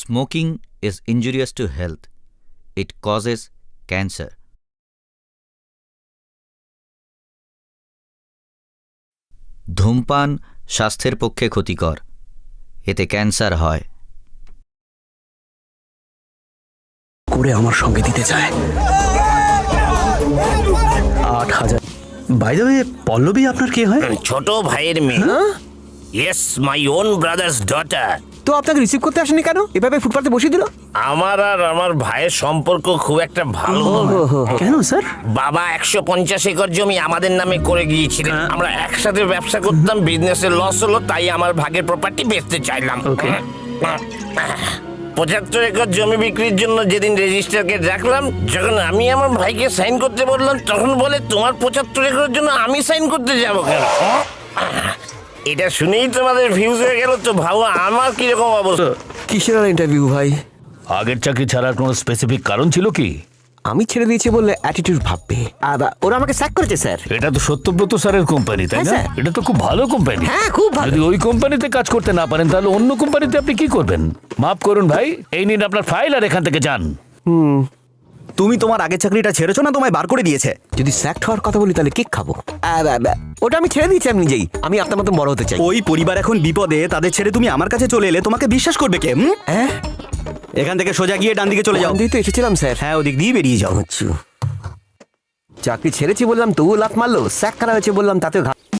Smoking is injurious to health. It causes cancer. ধূমপান স্বাস্থ্যের পক্ষে ক্ষতিকর, এতে ক্যান্সার হয়। করে আমার সঙ্গে দিতে চায় 8,000। বাই দ্য ওয়ে, পল্লবী আপনার কে হয়? ছোট ভাইয়ের মেয়ে। Yes, my own brothers daughter. তো আপনাকে রিসিভ করতে আসেনি কেন? এভাবে ফুটপাতে বসিয়ে দিল। আমার আর আমার ভাইয়ের সম্পর্ক খুব একটা ভালো নয়। কেন স্যার? বাবা 150 একর জমি আমাদের নামে করে গিয়েছিলেন। আমরা একসাথে ব্যবসা করতাম, বিজনেসে লস হলো, তাই আমার ভাগের প্রপার্টি বেচতে চাইলাম। 75 একর জমি বিক্রির জন্য যেদিন রেজিস্টারকে ডাকলাম, যখন আমি আমার ভাইকে সাইন করতে বললাম, তখন বলে তোমার 75 একরের জন্য আমি সাইন করতে যাব কেন? এটা শুনেই তোমাদের ভিউজ হয়ে গেল, তো ভাবো আমার কিরকম অবস্থা। কিসের ইন্টারভিউ ভাই? আগের চাকরি ছাড়ার কোনো স্পেসিফিক কারণ ছিল কি? আমি ছেড়ে দিয়েছি বললে অ্যাটিটিউড ভাববে। ওরা আমাকে স্যাক করেছে স্যার। এটা তো সত্যব্রত স্যারের কোম্পানি, তাই হ্যাঁ, না? স্যার। এটা তো খুব ভালো কোম্পানি। হ্যাঁ, খুব ভালো। যদি ওই কোম্পানিতে কাজ করতে না পারেন, তাহলে অন্য কোম্পানিতে আপনি কি করবেন? মাফ করুন ভাই, এই নিন আপনার ফাইল, আর এখান থেকে যান। তুমি তোমার আগের চাকরিটা ছেড়েছো না, তোমায় বার করে দিয়েছে? যদি স্যাক হওয়ার কথা বলি তাহলে কেক খাবো। ওটা আমি ছেড়ে দিয়েছি আমি নিজেই। আমি আপনার মতো বড় হতে চাই। ওই পরিবার এখন বিপদে, তাদের ছেড়ে তুমি আমার কাছে চলে এলে, তোমাকে বিশ্বাস করবে কে? হ্যাঁ, এখান থেকে সোজা গিয়ে ডান দিকে চলে যাও। ওখান দিয়েই তো এসেছিলাম স্যার। হ্যাঁ, ওদিক দিয়ে বেরিয়ে যাও। চাকরি ছেড়েছি বললাম তবু লাত মারলো, স্যাক করা হয়েছে বললাম তাতেও